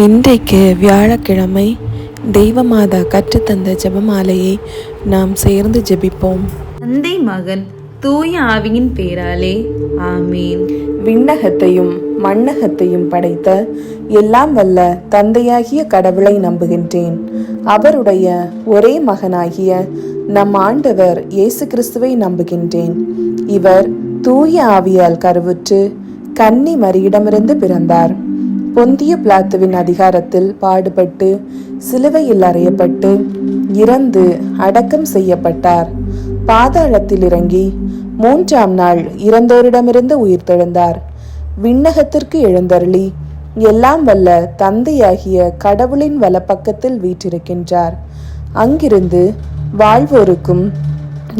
இன்றைக்கு வியாழக்கிழமை. தெய்வமாதா கற்றுத்தந்த ஜெபமாலையை நாம் சேர்ந்து ஜெபிப்போம். தந்தை மகன் தூய ஆவியின் பேராலே ஆமீன். விண்ணகத்தையும் மண்ணகத்தையும் படைத்த எல்லாம் வல்ல தந்தையாகிய கடவுளை நம்புகின்றேன். அவருடைய ஒரே மகனாகிய நம் ஆண்டவர் இயேசு கிறிஸ்துவை நம்புகின்றேன். இவர் தூய ஆவியால் கருவுற்று கன்னி மரியிடமிருந்து பிறந்தார். பொந்திய பிலாத்துவின் அதிகாரத்தில் பாடுபட்டு சிலுவையில் அறையப்பட்டு இறந்து அடக்கம் செய்யப்பட்டார். பாதாளத்தில் இறங்கி 3ஆம் நாள் இறந்தோரிடமிருந்து உயிர்த்தெழுந்தார். விண்ணகத்திற்கு எழுந்தருளி எல்லாம் வல்ல தந்தையாகிய கடவுளின் வலப்பக்கத்தில் வீற்றிருக்கின்றார். அங்கிருந்து வாழ்வோருக்கும்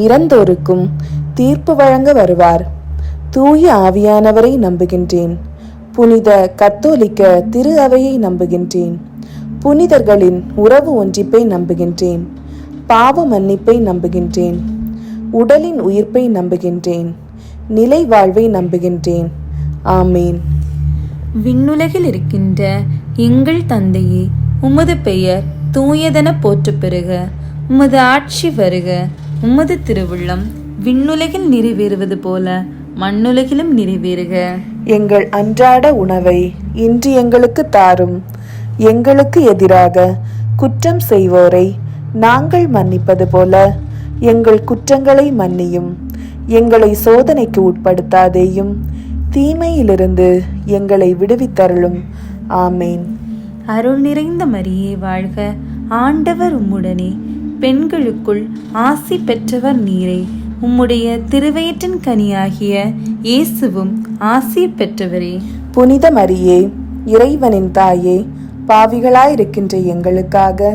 இறந்தோருக்கும் தீர்ப்பு வழங்க வருவார். தூய ஆவியானவரை நம்புகின்றேன். புனித கத்தோலிக்க திரு அவையை நம்புகின்றேன். புனிதர்களின் உறவு ஒன்றிப்பை நம்புகின்றேன். பாவ மன்னிப்பை நம்புகின்றேன். உடலின் உயிர்ப்பை நம்புகின்றேன். நிலை வாழ்வை நம்புகின்றேன். ஆமீன். விண்ணுலகில் இருக்கின்ற எங்கள் தந்தையே, உமது பெயர் தூயதென போற்றப் பெறுக. உமது ஆட்சி வருக. உமது திருவுள்ளம் விண்ணுலகில் நிறைவேறுவது போல மண்ணுலகிலும் நிறைவேறுக. எங்கள் அன்றாட உணவை இன்று எங்களுக்கு தாரும். எங்களுக்கு எதிராக குற்றம் செய்வோரை நாங்கள் மன்னிப்பது போல எங்கள் குற்றங்களை மன்னியும். எங்களை சோதனைக்கு உட்படுத்தாதேயும், தீமையிலிருந்து எங்களை விடுவித்தருளும். ஆமேன். அருள் நிறைந்த மரியே வாழ்க. ஆண்டவர் உம்முடனே, பெண்களுக்குள் ஆசி பெற்றவர் நீரே. உம்முடைய திருவயிற்றின் கனியாகிய இயேசுவும் ஆசி பெற்றவரே. புனித மரியே, இறைவனின் தாயே, பாவிகளாயிருக்கின்ற எங்களுக்காக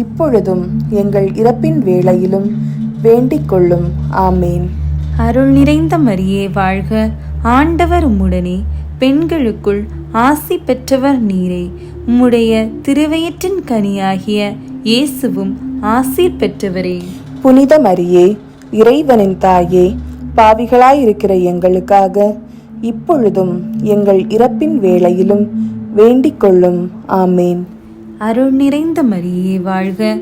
இப்பொழுதும் எங்கள் இறப்பின் வேளையிலும் வேண்டிக் கொள்ளும். ஆமேன். அருள் நிறைந்த மரியே வாழ்க. ஆண்டவர் உம்முடனே, பெண்களுக்குள் ஆசி பெற்றவர் நீரே. உம்முடைய திருவயிற்றின் கனியாகிய இயேசுவும் ஆசி பெற்றவரே. புனித மரியே, இறைவனின் தாயே, பாவிகளாயிருக்கிற எங்களுக்காக இப்பொழுதும் எங்கள் இறப்பின் வேளையிலும் வேண்டிக் கொள்ளும். ஆமேன். அருள் நிறைந்த மரியே வாழ்க.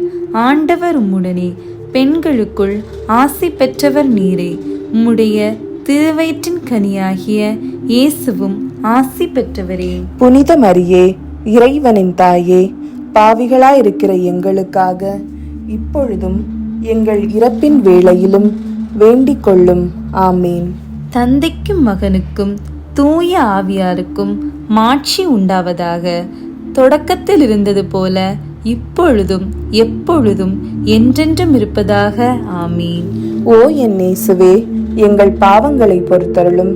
ஆண்டவர் உம்முடனே, பெண்களுக்குள் ஆசி பெற்றவர் நீரே. உம்முடைய திருவயிற்றின் கனியாகிய இயேசுவும் ஆசி பெற்றவரே. புனித மரியே, இறைவனின் தாயே, பாவிகளாயிருக்கிற எங்களுக்காக இப்பொழுதும் எங்கள் இறப்பின் வேளையிலும் வேண்டிக் கொள்ளும். ஆமீன். தந்தைக்கும் மகனுக்கும் தூய ஆவியாருக்கும் மாட்சி உண்டாவதாக. தொடக்கத்தில் இருந்தது போல இப்பொழுதும் எப்பொழுதும் என்றென்றும் இருப்பதாக. ஆமீன். ஓ என் இயேசுவே, எங்கள் பாவங்களை பொறுத்தருளும்.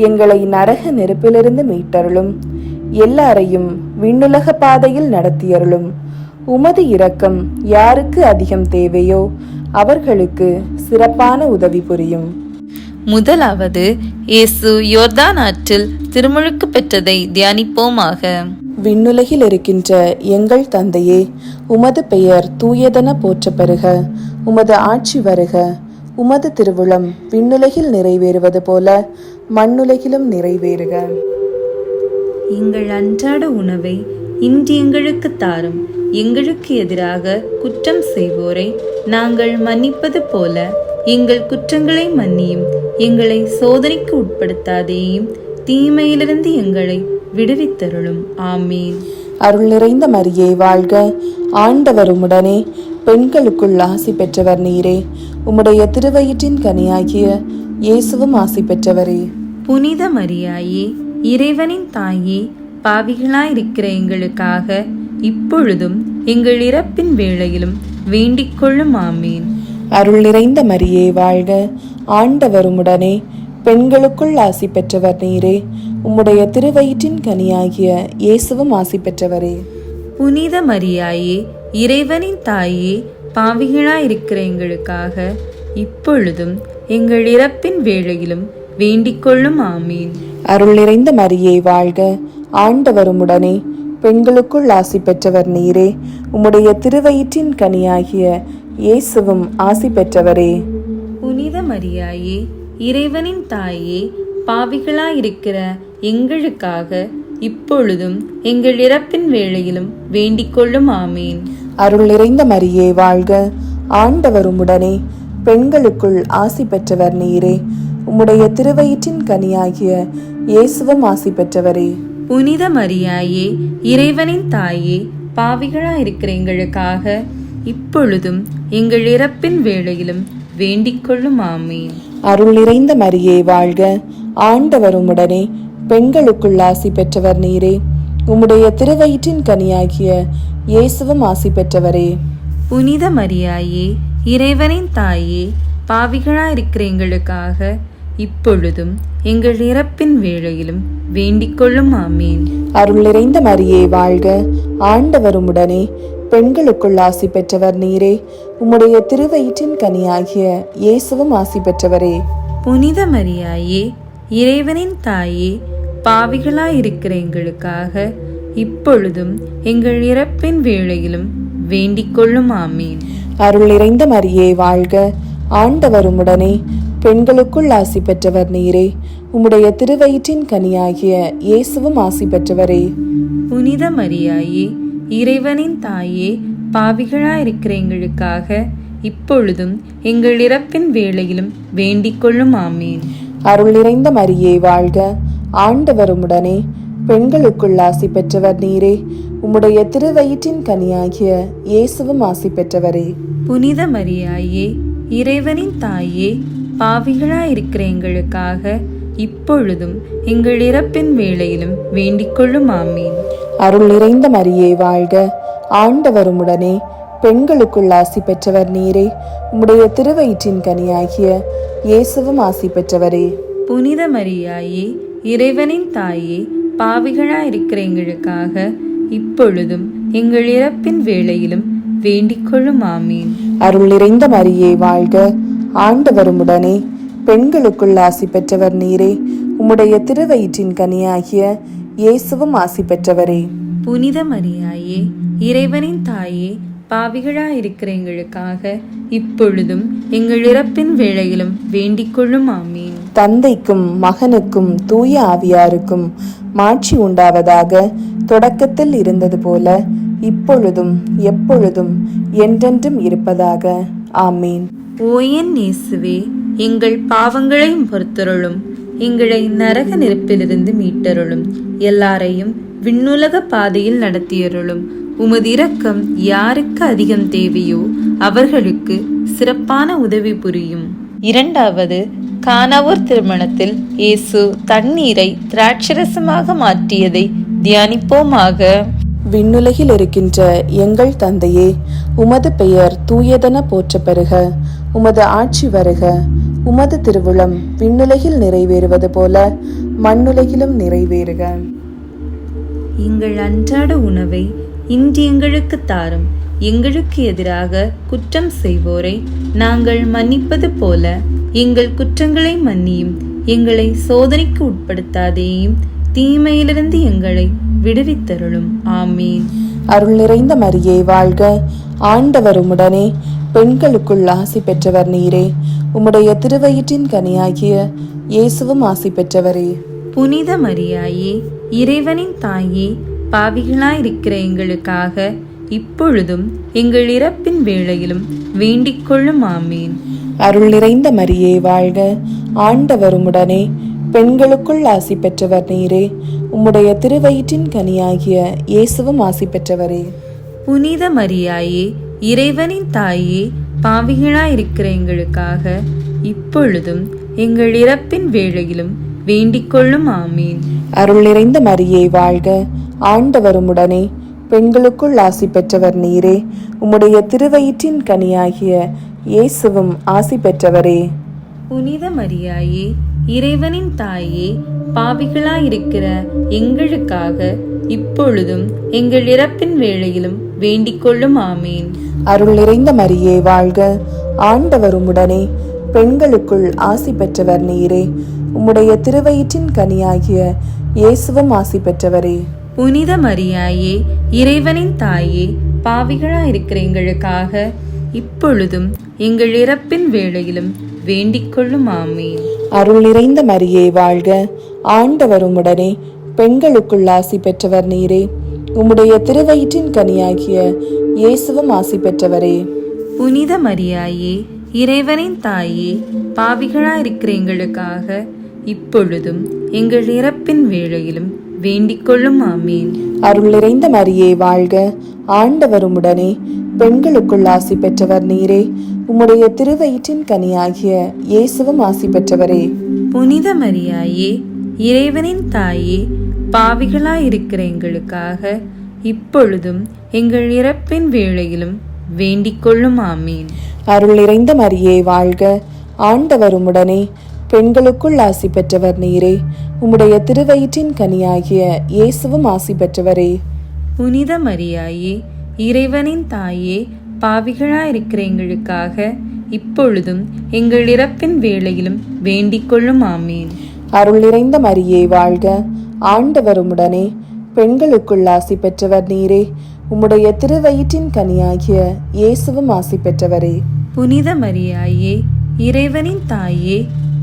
எங்களை நரக நெருப்பிலிருந்து மீட்டருளும். எல்லாரையும் விண்ணுலக பாதையில் நடத்தியருளும். உமது இரக்கம் யாருக்கு அதிகம் தேவையோ அவர்களுக்கு சிறப்பான உதவி புரியும். முதலாவது, இயேசு யோர்தான் ஆற்றில் திருமுழுக்கு பெற்றதை தியானிப்போமாக. விண்ணுலகில் இருக்கின்ற எங்கள் தந்தையே, உமது பெயர் தூயதென போற்றப் பெறுக. உமது ஆட்சி வருக. உமது திருவுளம் விண்ணுலகில் நிறைவேறுவது போல மண்ணுலகிலும் நிறைவேறுக. எங்கள் அன்றாட உணவை இன்று எங்களுக்கு தாரும். எங்களுக்கு எதிராக குற்றம் செய்வோரை நாங்கள் மன்னிப்பது போல எங்கள் குற்றங்களை மன்னியும். எங்களை சோதனைக்கு உட்படுத்தாதேயும், தீமையிலிருந்து எங்களை விடுவித்தருளும். ஆமீன். அருள் நிறைந்த மரியே வாழ்க. ஆண்டவர் உம்முடனே, பெண்களுக்குள் ஆசி பெற்றவர் நீரே. உம்முடைய திருவயிற்றின் கனியாகிய இயேசுவும் ஆசி பெற்றவரே. புனித மரியாயே, இறைவனின் தாயே, பாவிகளாயிருக்கிற எங்களுக்காக இப்பொழுதும் எங்கள் இறப்பின் வேளையிலும் வேண்டிக் கொள்ளும். ஆமீன். அருள் நிறைந்த மரியே வாழ்க. ஆண்டவர் உம்முடனே, பெண்களுக்குள் ஆசி பெற்றவர் நீரே. உம்முடைய திருவயிற்றின் கனியாகிய இயேசுவும் ஆசி பெற்றவரே. புனித மரியாயே, இறைவனின் தாயே, பாவிகளாயிருக்கிற எங்களுக்காக இப்பொழுதும் எங்கள் இறப்பின் வேளையிலும் வேண்டிக் கொள்ளும். ஆமீன். அருள் நிறைந்த மரியே வாழ்க. ஆண்டவர் உம்முடனே, பெண்களுக்குள் ஆசி பெற்றவர் நீரே. உம்முடைய திருவயிற்றின் கனியாகிய இயேசுவும் ஆசி பெற்றவரே. புனித மரியாயே, இறைவனின் தாயே, பாவிகளாயிருக்கிற எங்களுக்காக இப்பொழுதும் எங்கள் இறப்பின் வேளையிலும் வேண்டிக் கொள்ளும். ஆமீன். அருள் நிறைந்த மரியே வாழ்க, ஆண்டவர் உம்முடனே, பெண்களுக்குள் ஆசி பெற்றவர் நீரே. உம்முடைய திருவயிற்றின் கனியாகிய இயேசுவும் ஆசி பெற்றவரே. புனித மரியாயே, இறைவனின் தாயே, பாவிகளாயிருக்கிற எங்களுக்காக இப்பொழுதும் எங்கள் இறப்பின் வேளையிலும் வேண்டிக் கொள்ளும். ஆமீன். அருள் நிறைந்த மரியே வாழ்க, ஆண்டவர் உம்முடனே, பெண்களுக்குள் ஆசி பெற்றவர் நீரே. உம்முடைய திருவயிற்றின் கனியாகிய இயேசுவும் ஆசி பெற்றவரே. புனித மரியாயே, இறைவனின் தாயே, பாவிகளாயிருக்கிற எங்களுக்காக இப்பொழுதும் எங்கள் இறப்பின் வேளையிலும் வேண்டிக் கொள்ளும். ஆமீன். அருள் நிறைந்த மரியே வாழ்க, ஆண்டவர் உம்முடனே, பெண்களுக்குள் ஆசி பெற்றவர் நீரே. உம்முடைய திருவயிற்றின் கனியாகிய இயேசுவும் ஆசி பெற்றவரே. புனித மரியாயே, இறைவனின் தாயே, பாவிகளாயிருக்கிற எங்களுக்காக இப்பொழுதும் எங்கள் இறப்பின் வேளையிலும் வேண்டிக் கொள்ளும். ஆமீன். அருள் நிறைந்த மரியே வாழ்க, ஆண்டவர் உம்முடனே, பெண்களுக்குள் ஆசி பெற்றவர் நீரே. உம்முடைய திருவயிற்றின் கனியாகிய இயேசுவும் ஆசி பெற்றவரே. புனித மரியாயே, இறைவனின் தாயே, பாவிகளாயிருக்கிற எங்களுக்காக இப்பொழுதும் எங்கள் இறப்பின் வேளையிலும் வேண்டிக் கொள்ளும். ஆமீன். அருள் நிறைந்த மரியே வாழ்க, ஆண்டவர் உம்முடனே, பெண்களுக்குள் ஆசி பெற்றவர் நீரே. உம்முடைய திருவயிற்றின் கனியாகிய இயேசுவும் ஆசி பெற்றவரே. புனித மரியாயே, இறைவனின் தாயே, பாவிகளாயிருக்கிற எங்களுக்காக இப்பொழுதும் எங்கள் இறப்பின் வேளையிலும் வேண்டிக் கொள்ளும். ஆமீன். அருள் நிறைந்த மரியே வாழ்க, ஆண்டவர் உம்முடனே, பெண்களுக்குள் ஆசி பெற்றவர் நீரே. உம்முடைய திருவயிற்றின் கனியாகிய இயேசுவும் ஆசி பெற்றவரே. புனித மரியாயே, இறைவனின் தாயே, பாவிகளாயிருக்கிற எங்களுக்காக இப்பொழுதும் எங்கள் இறப்பின் வேளையிலும் வேண்டிக் கொள்ளும். ஆமீன். அருள் நிறைந்த மரியே வாழ்க, ஆண்டவர் உம்முடனே, பெண்களுக்குள் ஆசி பெற்றவர் நீரே. உம்முடைய திருவயிற்றின் கனியாகிய இயேசுவும் ஆசி பெற்றவரே. புனித மரியாயே, இறைவனின் தாயே, பாவிகளாயிருக்கிற எங்களுக்காக இப்பொழுதும் எங்கள் இறப்பின் வேளையிலும் வேண்டிக் கொள்ளும். ஆமீன். தந்தைக்கும் மகனுக்கும் தூய ஆவியாருக்கும் மாட்சி உண்டாவதாக. தொடக்கத்தில் இருந்தது போல இப்பொழுதும் எப்பொழுதும் என்றென்றும் இருப்பதாக. ஆமீன். ஓ என் இயேசுவே, எங்கள் பாவங்களை பொறுத்தருளும், எங்களை நரக நெருப்பிலிருந்து மீட்டருளும், எல்லாரையும் விண்ணுலக பாதையில் நடத்தியருளும். உமது இரக்கம் யாருக்கு அதிகம் தேவையோ அவர்களுக்கு சிறப்பான உதவி புரியும். இரண்டாவது, கானாவூர் திருமணத்தில் இயேசு தண்ணீரை திராட்சரசமாக மாற்றியதை தியானிப்போமாக. விண்ணுலகில் இருக்கின்ற எங்கள் தந்தையே, உமது பெயர் தூயதென போற்ற பெறுக. உமது ஆட்சி வருக. உமது திருவுளம் விண்ணுலகில் நிறைவேறுவது போல மண்ணுலகிலும் நிறைவேறுக. எங்கள் அன்றாட உணவை இன்று எங்களுக்கு தாரும். எங்களுக்கு எதிராக குற்றம் செய்வோரை நாங்கள் மன்னிப்பது போல எங்கள் குற்றங்களை மன்னியும். எங்களை சோதனைக்கு உட்படுத்தாதேயும், தீமையிலிருந்து எங்களை விடுவித்தருளும். ஆமீன். அருள் நிறைந்த மரியே வாழ்க, ஆண்டவர் உம்முடனே, பெண்களுக்குள் ஆசி பெற்றவர் நீரே. உம்முடைய திருவயிற்றின் கனியாகிய இயேசுவும் ஆசி பெற்றவரே. புனித மரியாயே, இறைவனின் தாயே, பாவிகளாயிருக்கிற எங்களுக்காக இப்பொழுதும் எங்கள் இறப்பின் வேளையிலும் வேண்டிக் கொள்ளும். ஆமீன். அருள் நிறைந்த மரியே வாழ்க, ஆண்டவர் உம்முடனே, பெண்களுக்குள் ஆசி பெற்றவர் நீரே. உம்முடைய திருவயிற்றின் கனியாகிய இயேசுவும் ஆசி பெற்றவரே. புனித மரியாயே, இறைவனின் தாயே, பாவிகளாயிருக்கிற எங்களுக்காக இப்பொழுதும் எங்கள் இறப்பின் வேளையிலும் வேண்டிக் கொள்ளும். ஆமீன். அருள் நிறைந்த மரியே வாழ்க, ஆண்டவர் உம்முடனே, பெண்களுக்குள் ஆசி பெற்றவர் நீரே. உம்முடைய திருவயிற்றின் கனியாகிய இயேசுவும் ஆசி பெற்றவரே. புனித மரியாயே, இறைவனின் தாயே, பாவிகளாயிருக்கிற எங்களுக்காக இப்பொழுதும் எங்கள் இறப்பின் வேளையிலும் வேண்டிக் கொள்ளும். ஆமீன். அருள் நிறைந்த மரியே வாழ்க, ஆண்டவர் உம்முடனே, பெண்களுக்குள் ஆசி பெற்றவர் நீரே. உம்முடைய திருவயிற்றின் கனியாகிய இயேசுவும் ஆசி பெற்றவரே. புனித மரியாயே, இறைவனின் தாயே, பாவிகளாயிருக்கிற எங்களுக்காக இப்பொழுதும் எங்கள் இறப்பின் வேளையிலும் வேண்டிக் கொள்ளும். ஆமீன். அருள் நிறைந்த மரியே வாழ்க, ஆண்டவர் உம்முடனே, பெண்களுக்குள் ஆசி பெற்றவர் நீரே. உம்முடைய திருவயிற்றின் கனியாகிய இயேசுவும் ஆசி பெற்றவரே. புனித மரியாயே, இறைவனின் தாயே, பாவிகளாயிருக்கிற எங்களுக்காக இப்பொழுதும் எங்கள் இறப்பின் வேளையிலும் வேண்டிக் கொள்ளும். ஆமீன். அருள் நிறைந்த மரியே வாழ்க, ஆண்டவர் உம்முடனே. பெண்களுக்குள் ஆசி பெற்றவர் நீரே. உம்முடைய திருவயிற்றின் கனியாகிய இயேசுவும் ஆசி பெற்றவரே. புனித மரியாயே, இறைவனின் தாயே, பாவிகளாயிருக்கிற எங்களுக்காக இப்பொழுதும் எங்கள் இறப்பின் வேளையிலும் வேண்டிக் கொள்ளும். ஆமீன். அருள் நிறைந்த மரியே வாழ்க, ஆண்டவர் உம்முடனே. பெண்களுக்குள் ஆசி பெற்றவர் நீரே. உம்முடைய திருவயிற்றின் கனியாகிய இயேசுவும் ஆசி பெற்றவரே. புனித மரியாயே, இறைவனின் தாயே, பாவிகளாயிருக்கிற எங்களுக்காக இப்பொழுதும் எங்கள் இறப்பின் வேளையிலும் வேண்டிக் கொள்ளும். ஆமீன். அருள் நிறைந்த மரியே வாழ்க, ஆண்டவர் உம்முடனே. பெண்களுக்குள் ஆசி பெற்றவர் நீரே. உம்முடைய திருவயிற்றின் கனியாகிய இயேசுவும் ஆசி பெற்றவரே. புனித மரியாயே, இறைவனின் தாயே,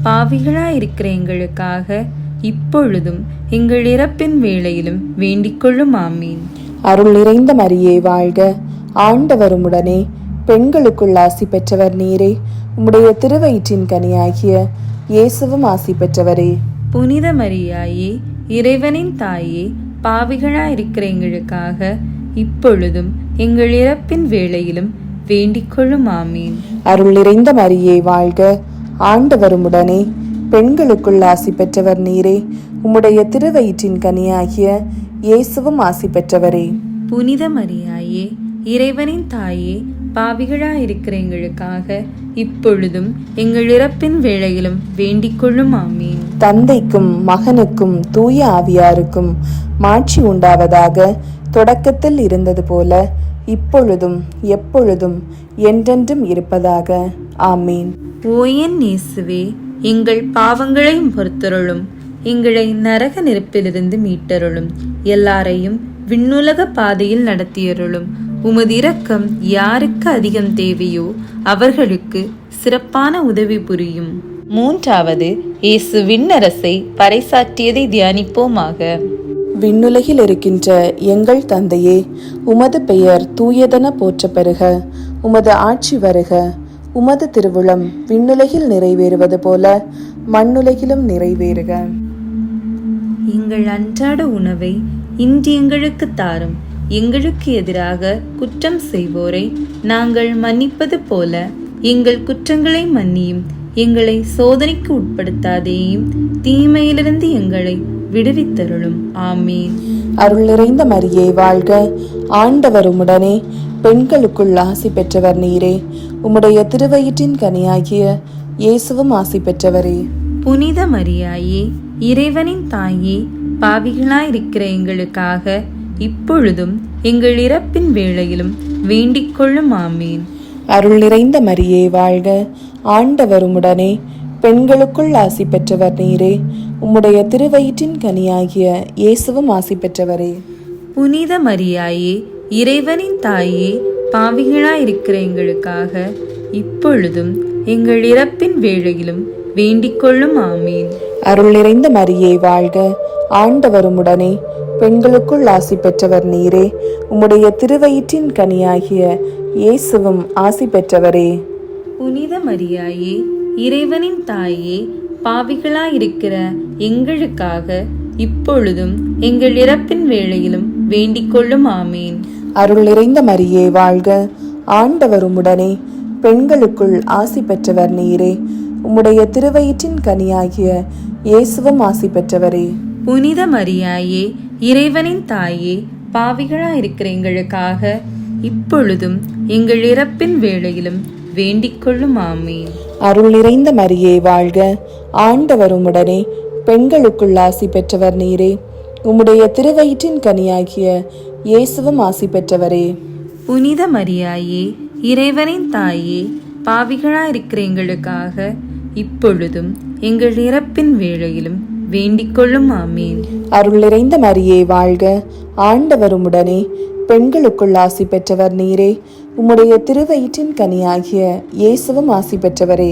பாவிகளாயிருக்கிற எங்களுக்காக இப்பொழுதும் எங்கள் இறப்பின் வேளையிலும் வேண்டிக் கொள்ளும். ஆமீன். அருள் நிறைந்த மரியே வாழ்க, ஆண்டவர் உம்முடனே. பெண்களுக்குள் ஆசி பெற்றவர் நீரே. உம்முடைய திருவயிற்றின் கனியாகிய இயேசுவும் ஆசி பெற்றவரே. புனித மரியாயே, இறைவனின் தாயே, பாவிகளாயிருக்கிற எங்களுக்காக இப்பொழுதும் எங்கள் இறப்பின் வேளையிலும் வேண்டிக் கொள்ளும். ஆமீன். அருள் நிறைந்த மரியே வாழ்க, ஆண்டவர் உம்முடனே. பெண்களுக்குள் ஆசி பெற்றவர் நீரே. உம்முடைய திருவயிற்றின் கனியாகிய இயேசுவும் ஆசி பெற்றவரே. புனித மரியாயே, இறைவனின் தாயே, பாவிகளாயிருக்கிற எங்களுக்காக இப்பொழுதும் எங்கள் இறப்பின் வேளையிலும் வேண்டிக் கொள்ளும். ஆமீன். தந்தைக்கும் மகனுக்கும் தூய ஆவியாருக்கும் மாட்சி உண்டாவதாக. தொடக்கத்தில் இருந்தது போல இப்பொழுதும் எப்பொழுதும் என்றென்றும் இருப்பதாக. ஆமீன். ஓ என் இயேசுவே, எங்கள் பாவங்களை பொறுத்தருளும், எங்களை நரக நெருப்பிலிருந்து மீட்டருளும், எல்லாரையும் விண்ணுலக பாதையில் நடத்தியருளும். உமது இரக்கம் யாருக்கு அதிகம் தேவையோ அவர்களுக்கு சிறப்பான உதவி புரியும். மூன்றாவது, இயேசு விண்ணரசை பறைசாற்றியதை தியானிப்போமாக. விண்ணுலகில் இருக்கின்ற எங்கள் தந்தையே, உமது பெயர் தூயதென போற்றப் பெறுக. உமது ஆட்சி வருக. உமது திருவுளம் விண்ணுலகில் நிறைவேறுவது போல மண்ணுலகிலும் நிறைவேறுக. எங்கள் அன்றாட உணவை இன்று எங்களுக்கு தாரும். எங்களுக்கு எதிராக குற்றம் செய்வோரை நாங்கள் மன்னிப்பது போல எங்கள் குற்றங்களை மன்னியும். எங்களை சோதனைக்கு உட்படுத்தாதேயும், தீமையிலிருந்து எங்களை விடுவித்தருளும். ஆமீன். அருள் நிறைந்த மரியே வாழ்க, ஆண்டவர் உம்முடனே. பெண்களுக்குள் ஆசி பெற்றவர் நீரே. உம்முடைய திருவயிற்றின் கனியாகிய இயேசுவும் ஆசி பெற்றவரே. புனித மரியாயே, இறைவனின் தாயே, பாவிகளாயிருக்கிற எங்களுக்காக இப்பொழுதும் எங்கள் இறப்பின் வேளையிலும் வேண்டிக் கொள்ளும். ஆமீன். அருள் நிறைந்த மரியே வாழ்க, ஆண்டவர் உம்முடனே. பெண்களுக்குள் ஆசி பெற்றவர் நீரே. உம்முடைய திருவயிற்றின் கனியாகிய இயேசுவும் ஆசி பெற்றவரே. புனித மரியாயே, இறைவனின் தாயே, பாவிகளாயிருக்கிற எங்களுக்காக இப்பொழுதும் எங்கள் இறப்பின் வேளையிலும் வேண்டிக் கொள்ளும். ஆமீன். அருள் நிறைந்த மரியே வாழ்க, ஆண்டவர் உம்முடனே. பெண்களுக்குள் ஆசி பெற்றவர் நீரே. உம்முடைய திருவயிற்றின் கனியாகிய இயேசுவும் ஆசி பெற்றவரே. புனித மரியாயே, இறைவனின் தாயே, பாவிகளாயிருக்கிற எங்களுக்காக இப்பொழுதும் எங்கள் இறப்பின் வேளையிலும் வேண்டிக் கொள்ளும். ஆமீன். அருள் நிறைந்த மரியே வாழ்க, ஆண்டவர் உம்முடனே. பெண்களுக்குள் ஆசி பெற்றவர் நீரே. உம்முடைய திருவயிற்றின் கனியாகிய இயேசுவும் ஆசி பெற்றவரே. புனித மரியாயே, இறைவனின் தாயே, பாவிகளாயிருக்கிற எங்களுக்காக இப்பொழுதும் எங்கள் இறப்பின் வேளையிலும் வேண்டிக் கொள்ளும். ஆமீன். அருள் நிறைந்த மரியே வாழ்க, ஆண்டவர் உம்முடனே. பெண்களுக்குள் ஆசி பெற்றவர் நீரே. உம்முடைய திருவயிற்றின் கனியாகிய இயேசுவும் ஆசி பெற்றவரே. புனித மரியாயே, இறைவனின் தாயே, பாவிகளாயிருக்கிற எங்களுக்காக இப்பொழுதும் எங்கள் இறப்பின் வேளையிலும் வேண்டிக் கொள்ளும். ஆமீன். அருள் நிறைந்த மரியே வாழ்க, ஆண்டவர் உம்முடனே. பெண்களுக்குள் ஆசி பெற்றவர் நீரே. உம்முடைய திருவயிற்றின் கனியாகிய இயேசுவும் ஆசி பெற்றவரே.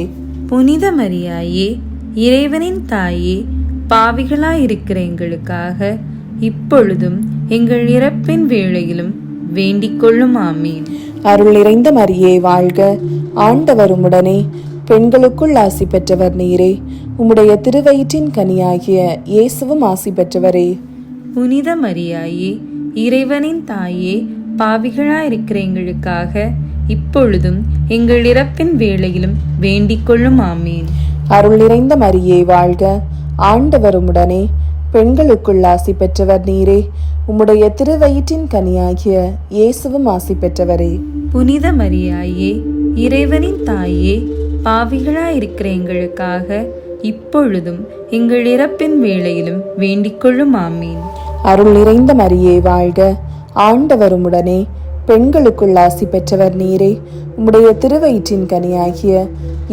புனித மரியாயே, இறைவனின் தாயே, பாவிகளாயிருக்கிற எங்களுக்காக இப்பொழுதும் எங்கள் இறப்பின் வேளையிலும் வேண்டிக் கொள்ளும் ஆமீன். அருள் நிறைந்த மரியே வாழ்க, ஆண்டவர் உம்முடனே, பெண்களுக்குள் ஆசி பெற்றவர் நீரே. உம்முடைய திருவயிற்றின் கனியாகிய இயேசுவும் ஆசி பெற்றவரே. புனித மரியாயே, இறைவனின் தாயே, பாவிகளாயிருக்கிற எங்களுக்காக இப்பொழுதும் எங்கள் இறப்பின் வேளையிலும் வேண்டிக் கொள்ளும் ஆமீன். அருள் நிறைந்த மரியே வாழ்க, ஆண்டவர் உம்முடனே, பெண்களுக்குள் ஆசி பெற்றவர் நீரே. உம்முடைய திருவயிற்றின் கனியாகிய இயேசுவும் ஆசி பெற்றவரே. புனித மரியாயே, இறைவனின் தாயே, பாவிகளாயிருக்கிற எங்களுக்காக இப்பொழுதும் எங்கள் இறப்பின் வேளையிலும் வேண்டிக் கொள்ளும் ஆமீன். அருள் நிறைந்த மரியே வாழ்க, ஆண்டவர் உம்முடனே, பெண்களுக்குள் ஆசி பெற்றவர் நீரே. உம்முடைய திருவயிற்றின் கனியாகிய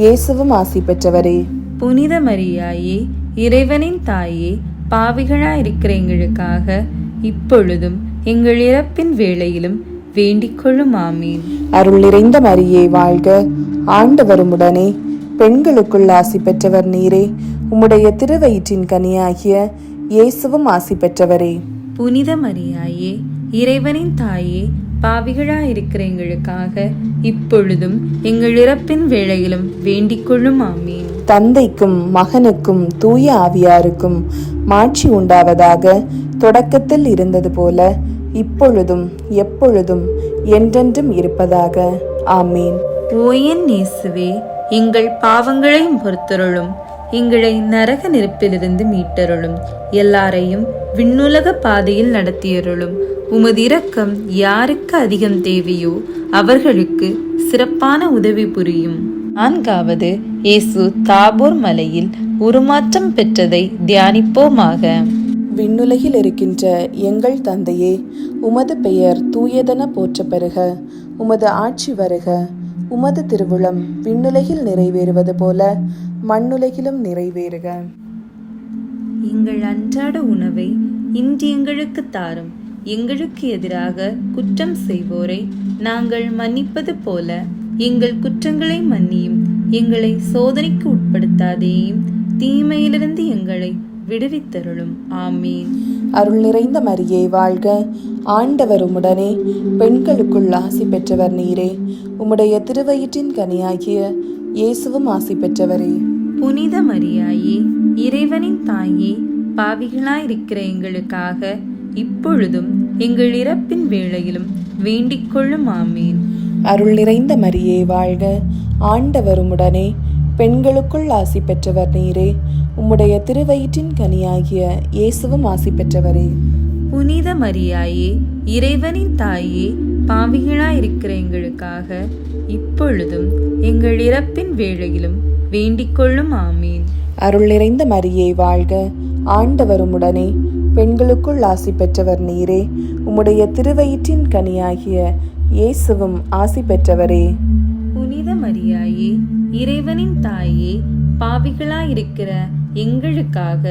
இயேசுவும் ஆசி பெற்றவரே. புனித மரியாயே, இறைவனின் தாயே, பாவிகளாயிருக்கிற எங்களுக்காக இப்பொழுதும் எங்கள் இறப்பின் வேளையிலும் வேண்டிக் கொள்ளும் ஆமீன். அருள் நிறைந்த மரியே வாழ்க, ஆண்டவர் உம்முடனே, பெண்களுக்குள் ஆசி பெற்றவர் நீரே. உம்முடைய திருவயிற்றின் கனியாகிய இயேசுவும் ஆசி பெற்றவரே. புனித மரியாயே, இறைவனின் தாயே, பாவிகளாயிருக்கிற எங்களுக்காக இப்பொழுதும் எங்கள் இறப்பின் வேளையிலும் வேண்டிக் கொள்ளும் ஆமீன். தந்தைக்கும் மகனுக்கும் தூய ஆவியாருக்கும் மாட்சி உண்டாவதாக. தொடக்கத்தில் இருந்தது போல இப்பொழுதும் எப்பொழுதும் என்றென்றும் இருப்பதாக. ஆமீன். ஓ என் இயேசுவே, எங்கள் பாவங்களை பொறுத்தருளும், எங்களை நரக நெருப்பிலிருந்து மீட்டருளும், எல்லாரையும் விண்ணுலக பாதையில் நடத்தியருளும். உமது இரக்கம் யாருக்கு அதிகம் தேவையோ அவர்களுக்கு சிறப்பான உதவி புரியும். 4வது, இயேசு தாபோர் மலையில் உருமாற்றம் பெற்றதை தியானிப்போமாக. விண்ணுலகில் இருக்கின்ற எங்கள் தந்தையே, உமது பெயர் தூயதென போற்ற பெறுக. உமது ஆட்சி வருக. உமது திருவுளம் விண்ணுலகில் நிறைவேறுவது போல மண்ணுலகிலும் நிறைவேறுக. எங்கள் அன்றாட உணவை இன்று எங்களுக்கு தாரும். எங்களுக்கு எதிராக குற்றம் செய்வோரை நாங்கள் மன்னிப்பது போல எங்கள் குற்றங்களை மன்னியும். எங்களை சோதனைக்கு உட்படுத்தாதேயும், தீமையிலிருந்து எங்களை விடுவித்தருளும். ஆமீன். அருள் நிறைந்த மரியே வாழ்க, ஆண்டவர் உம்முடனே, பெண்களுக்குள் ஆசி பெற்றவர் நீரே. உம்முடைய திருவயிற்றின் கனியாகிய இயேசுவும் ஆசி பெற்றவரே. புனித மரியாயே, இறைவனின் தாயே, பாவிகளாயிருக்கிற எங்களுக்காக இப்பொழுதும் எங்கள் இறப்பின் வேளையிலும் வேண்டிக் கொள்ளும். ஆமீன். அருள் நிறைந்த மரியே வாழ்க, ஆண்டவர் உம்முடனே, பெண்களுக்குள் ஆசி பெற்றவர் நீரே. உம்முடைய திருவயிற்றின் கனியாகிய இயேசுவும் ஆசி பெற்றவரே. புனித மரியாயே, இறைவனின் தாயே, பாவிகளாயிருக்கிற எங்களுக்காக இப்பொழுதும் எங்கள் இறப்பின் வேளையிலும் வேண்டிக் கொள்ளும். ஆமீன். அருள் நிறைந்த மரியே வாழ்க, ஆண்டவர் உம்முடனே, பெண்களுக்குள் ஆசி பெற்றவர் நீரே. உம்முடைய திருவயிற்றின் கனியாகிய இயேசுவும் ஆசி பெற்றவரே. புனித மரியாயே, இறைவனின் தாயே, பாவிகளாயிருக்கிற எங்களுக்காக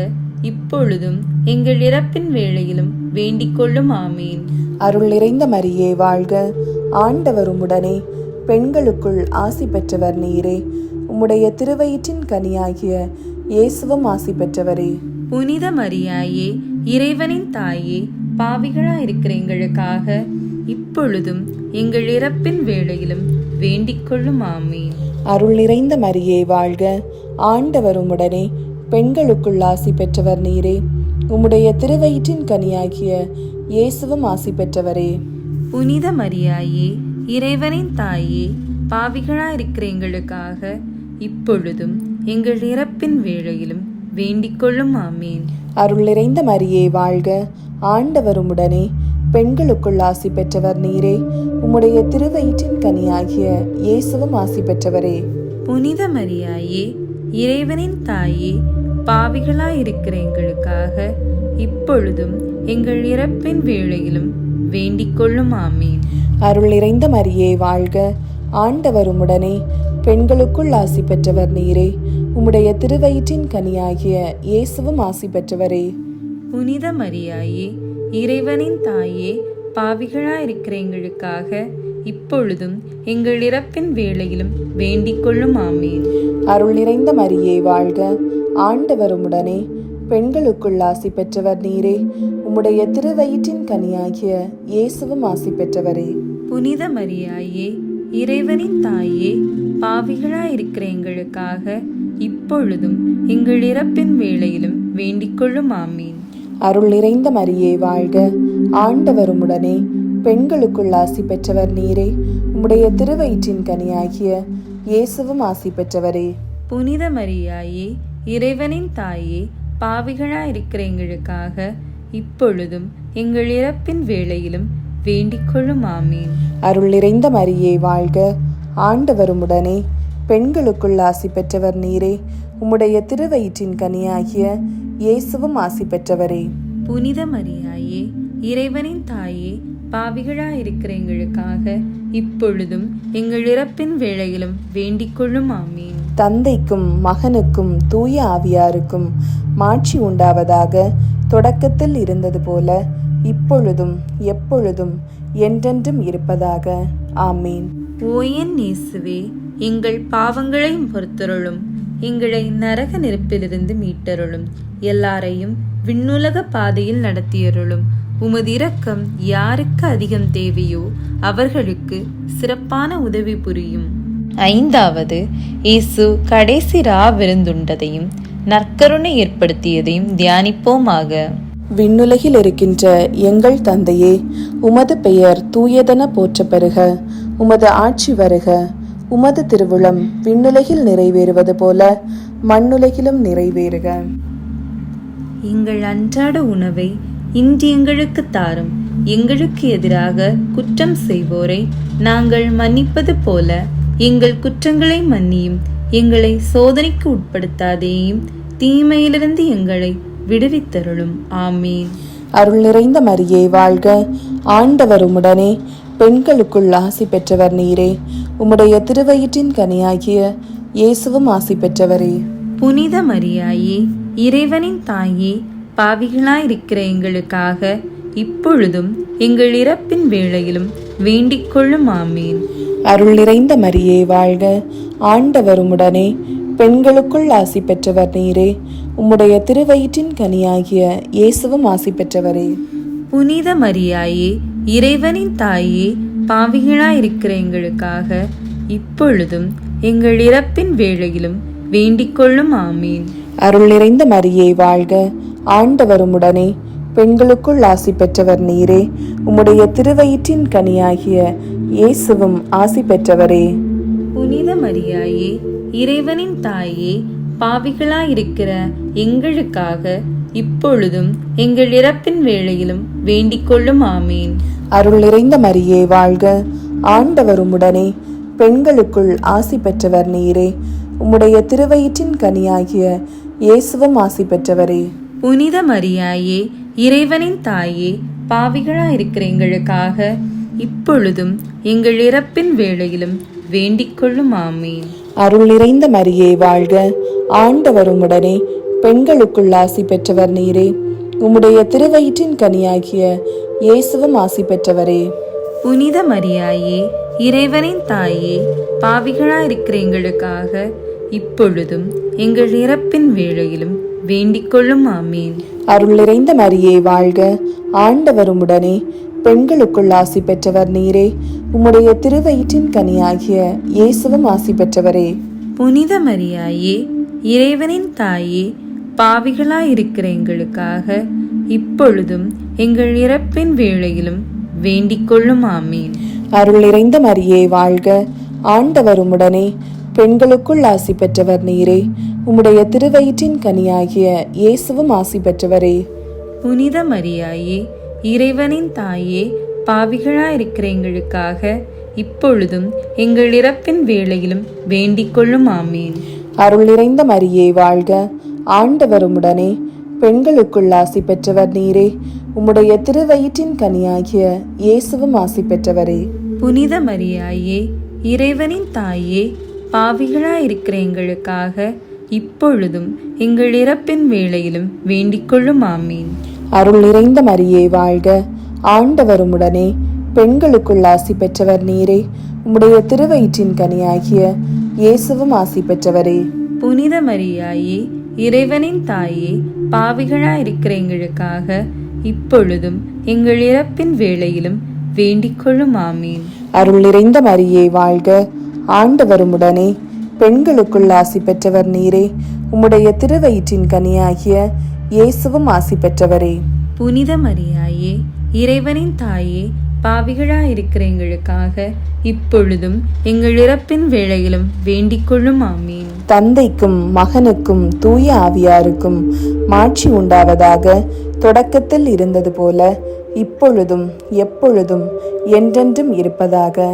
இப்பொழுதும் எங்கள் இறப்பின் வேளையிலும் வேண்டிக் கொள்ளும். ஆமீன். அருள் நிறைந்த மரியே வாழ்க, ஆண்டவர் உம்முடனே, பெண்களுக்குள் ஆசி பெற்றவர் நீரே. உம்முடைய திருவயிற்றின் கனியாகிய இயேசுவும் ஆசி பெற்றவரே. புனித மரியாயே, இறைவனின் தாயே, பாவிகளாயிருக்கிற எங்களுக்காக இப்பொழுதும் எங்கள் இறப்பின் வேளையிலும் வேண்டிக் கொள்ளும். ஆமீன். அருள் நிறைந்த மரியே வாழ்க, ஆண்டவர் உம்முடனே, பெண்களுக்குள் ஆசி பெற்றவர் நீரே. உம்முடைய திருவயிற்றின் கனியாகிய இயேசுவும் ஆசி பெற்றவரே. புனித மரியாயே, இறைவனின் தாயே, பாவிகளாயிருக்கிற எங்களுக்காக இப்பொழுதும் எங்கள் இறப்பின் வேளையிலும் வேண்டிக் கொள்ளும். ஆமீன். அருள் நிறைந்த மரியே வாழ்க, ஆண்டவர் உம்முடனே, பெண்களுக்குள் ஆசி பெற்றவர் நீரே. உம்முடைய திருவயிற்றின் கனியாகிய இயேசுவும் ஆசி பெற்றவரே. புனித மரியாயே, இறைவனின் தாயே, பாவிகளாயிருக்கிற எங்களுக்காக இப்பொழுதும் எங்கள் இறப்பின் வேளையிலும் வேண்டிக் கொள்ளும். ஆமீன். அருள் நிறைந்த மரியே வாழ்க, ஆண்டவர் உம்முடனே, பெண்களுக்குள் ஆசி பெற்றவர் நீரே. உம்முடைய திருவயிற்றின் கனியாகிய இயேசுவும் ஆசி பெற்றவரே. புனித மரியாயே, இறைவனின் தாயே, பாவிகளாயிருக்கிற எங்களுக்காக இப்பொழுதும் எங்கள் இறப்பின் வேளையிலும் வேண்டிக் கொள்ளும். ஆமீன். அருள் நிறைந்த மரியே வாழ்க, ஆண்டவர் உம்முடனே, பெண்களுக்குள் ஆசி பெற்றவர் நீரே. உம்முடைய திருவயிற்றின் கனியாகிய இயேசுவும் ஆசி பெற்றவரே. புனித மரியாயே, இறைவனின் தாயே, பாவிகளாயிருக்கிற எங்களுக்காக இப்பொழுதும் எங்கள் இறப்பின் வேளையிலும் வேண்டிக் கொள்ளும். ஆமீன். அருள் நிறைந்த மரியே வாழ்க, ஆண்டவர் உம்முடனே. பெண்களுக்குள் ஆசி பெற்றவர் நீரே. உம்முடைய திருவயிற்றின் கனியாகிய இயேசுவும் ஆசி பெற்றவரே. புனித மரியாயே, இறைவனின் தாயே, பாவிகளாயிருக்கிற எங்களுக்காக இப்பொழுதும் எங்கள் இறப்பின் வேளையிலும் வேண்டிக் கொள்ளும். ஆமீன். அருள் நிறைந்த மரியே வாழ்க, ஆண்டவர் உம்முடனே. பெண்களுக்குள் ஆசி பெற்றவர் நீரே. உம்முடைய திருவயிற்றின் கனியாகிய இயேசுவும் ஆசி பெற்றவரே. புனித மரியாயே, இறைவனின் தாயே, பாவிகளாயிருக்கிற எங்களுக்காக இப்பொழுதும் எங்கள் இறப்பின் வேளையிலும் வேண்டிக் கொள்ளும். ஆமீன். தந்தைக்கும் மகனுக்கும் தூய ஆவியாருக்கும் மாட்சி உண்டாவதாக. தொடக்கத்தில் இருந்தது போல இப்பொழுதும் எப்பொழுதும் என்றென்றும் இருப்பதாக. ஆமீன். ஓ என் இயேசுவே, எங்கள் பாவங்களை பொறுத்தருளும், எங்களை நரக நெருப்பிலிருந்து மீட்டருளும், எல்லாரையும் விண்ணுலக பாதையில் நடத்தியருளும். உமது இரக்கம் யாருக்கு அதிகம் தேவையோ அவர்களுக்கு சிறப்பான உதவி புரியும். 5வது, இயேசு கடைசி விருந்துண்டதையும் நற்கருணை ஏற்படுத்தியதையும் தியானிப்போமாக. விண்ணுலகில் இருக்கின்ற எங்கள் தந்தையே, உமது பெயர் தூயதென போற்ற பெறுக. உமது ஆட்சி வருக. உமது திருவுளம் விண்ணுலகில் நிறைவேறுவது போல மண்ணுலகிலும் நிறைவேறுக. எங்கள் அன்றாட உணவை இன்று எங்களுக்கு தாரும். எங்களுக்கு எதிராக குற்றம் செய்வோரை நாங்கள் மன்னிப்பது போல எங்கள் குற்றங்களை மன்னியும். எங்களை சோதனைக்கு உட்படுத்தாதேயும், தீமையிலிருந்து எங்களை விடுவித்தருளும். ஆமீன். அருள் நிறைந்த மரியே வாழ்க, ஆண்டவர் உம்முடனே. பெண்களுக்குள் ஆசி பெற்றவர் நீரே. உம்முடைய திருவயிற்றின் கனியாகிய இயேசுவும் ஆசி பெற்றவரே. புனித மரியாயே, இறைவனின் தாயே, பாவிகளாயிருக்கிற எங்களுக்காக இப்பொழுதும் எங்கள் இறப்பின் வேளையிலும் வேண்டிக் கொள்ளும். ஆமீன். அருள் நிறைந்த மரியே வாழ்க, ஆண்டவர் உம்முடனே. பெண்களுக்குள் ஆசி பெற்றவர் நீரே. உம்முடைய திருவயிற்றின் கனியாகிய இயேசுவும் ஆசி பெற்றவரே. புனித மரியாயே, இறைவனின் தாயே, பாவிகளாயிருக்கிற எங்களுக்காக இப்பொழுதும் எங்கள் இறப்பின் வேளையிலும் வேண்டிக் கொள்ளும். ஆமீன். அருள் நிறைந்த மரியே வாழ்க, ஆண்டவர் உம்முடனே. பெண்களுக்குள் ஆசி பெற்றவர் நீரே. உம்முடைய திருவயிற்றின் கனியாகிய இயேசுவும் ஆசி பெற்றவரே. புனித மரியாயே, இறைவனின் தாயே, பாவிகளாயிருக்கிற எங்களுக்காக இப்பொழுதும் எங்கள் இறப்பின் வேளையிலும் வேண்டிக் கொள்ளும். ஆமீன். அருள் நிறைந்த மரியே வாழ்க, ஆண்டவர் உம்முடனே. பெண்களுக்குள் ஆசி பெற்றவர் நீரே. உம்முடைய திருவயிற்றின் கனியாகிய இயேசுவும் ஆசி பெற்றவரே. புனித மரியாயே, இறைவனின் தாயே, பாவிகளாயிருக்கிற எங்களுக்காக இப்பொழுதும் எங்கள் இறப்பின் வேளையிலும் வேண்டிக் கொள்ளும். ஆமீன். அருள் நிறைந்த மரியே வாழ்க, ஆண்டவர் உம்முடனே. பெண்களுக்குள் ஆசி பெற்றவர் நீரே. உம்முடைய திருவயிற்றின் கனியாகிய இயேசுவும் ஆசி பெற்றவரே. புனித மரியாயே, இறைவனின் தாயே, பாவிகளாயிருக்கிற எங்களுக்காக இப்பொழுதும் எங்கள் இறப்பின் வேளையிலும் வேண்டிக் கொள்ளும். ஆமீன். அருள் நிறைந்த மரியே வாழ்க, ஆண்டவர் உம்முடனே. பெண்களுக்குள் ஆசி பெற்றவர் நீரே. உம்முடைய திருவயிற்றின் கனியாகிய இயேசுவும் ஆசி பெற்றவரே. புனித மரியாயே, இறைவனின் தாயே, பாவிகளாயிருக்கிற எங்களுக்காக இப்பொழுதும் எங்கள் இறப்பின் வேளையிலும் வேண்டிக் கொள்ளும். ஆமீன். அருள் நிறைந்த மரியே வாழ்க, ஆண்டவர் உம்முடனே. பெண்களுக்குள் ஆசி பெற்றவர் நீரே. உம்முடைய திருவயிற்றின் கனியாகிய இயேசுவும் ஆசி பெற்றவரே. புனித மரியாயே, இறைவனின் தாயே, பாவிகளாயிருக்கிற எங்களுக்காக இப்பொழுதும் எங்கள் இறப்பின் வேளையிலும் வேண்டிக் கொள்ளும். ஆமீன். அருள் நிறைந்த மரியே வாழ்க, ஆண்டவர் உம்முடனே. பெண்களுக்குள் ஆசி பெற்றவர் நீரே. உம்முடைய திருவயிற்றின் கனியாகிய இயேசுவும் ஆசி பெற்றவரே. புனித மரியாயே, இறைவனின் தாயே, பாவிகளாயிருக்கிற எங்களுக்காக இப்பொழுதும் எங்கள் இறப்பின் வேளையிலும் வேண்டிக் கொள்ளும். ஆமீன். அருள் நிறைந்த மரியே வாழ்க, ஆண்டவர் உம்முடனே. பெண்களுக்குள் ஆசி பெற்றவர் நீரே. உம்முடைய திருவயிற்றின் கனியாகிய இயேசுவும் ஆசி பெற்றவரே. புனித மரியாயே, இறைவனின் தாயே, பாவிகளாயிருக்கிற எங்களுக்காக இப்பொழுதும் எங்கள் இறப்பின் வேளையிலும் வேண்டிக் கொள்ளும் ஆமீன். அருள் நிறைந்த மரியே வாழ்க, ஆண்டவர் உம்முடனே, பெண்களுக்குள் ஆசி பெற்றவர் நீரே. உம்முடைய திருவயிற்றின் கனியாகிய இயேசுவும் ஆசி பெற்றவரே. புனித மரியாயே, இறைவனின் தாயே, பாவிகளாயிருக்கிற எங்களுக்காக இப்பொழுதும் எங்கள் இறப்பின் வேளையிலும் வேண்டிக் கொள்ளும் ஆமீன். தந்தைக்கும் மகனுக்கும் தூய ஆவியாருக்கும் மாட்சி உண்டாவதாக. தொடக்கத்தில் இருந்தது போல இப்பொழுதும் எப்பொழுதும் என்றென்றும் இருப்பதாக.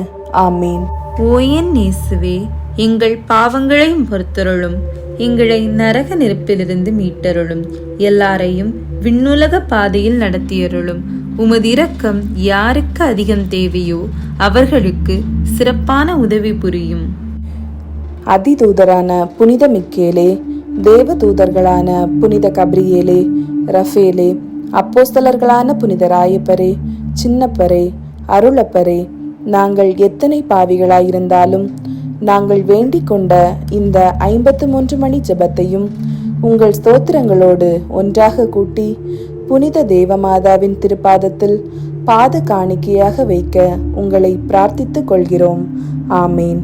ஆமீன். ஓ என் இயேசுவே, எங்கள் பாவங்களையும் பொறுத்தருளும், எங்களை நரக நெருப்பிலிருந்து மீட்டருளும், எல்லாரையும் விண்ணுலக பாதையில் நடத்தியருளும். உமது இரக்கம் யாருக்கு அதிகம் தேவையோ அவர்களுக்கு சிறப்பான உதவி புரியும். அதிதூதரான புனித மிக்கேலே, தேவதூதர்களான புனித கப்ரியேலே, ரஃபேலே, அப்போஸ்தலர்களான புனித ராயப்பரே, சின்னப்பரே, அருளப்பரே, நாங்கள் எத்தனை பாவிகளாயிருந்தாலும் நாங்கள் வேண்டிக் கொண்ட இந்த 53 மணி ஜெபத்தையும் உங்கள் ஸ்தோத்திரங்களோடு ஒன்றாக கூட்டி புனித தேவமாதாவின் திருப்பாதத்தில் பாத காணிக்கையாக வைக்க உங்களை பிரார்த்தித்துக் கொள்கிறோம். ஆமேன்.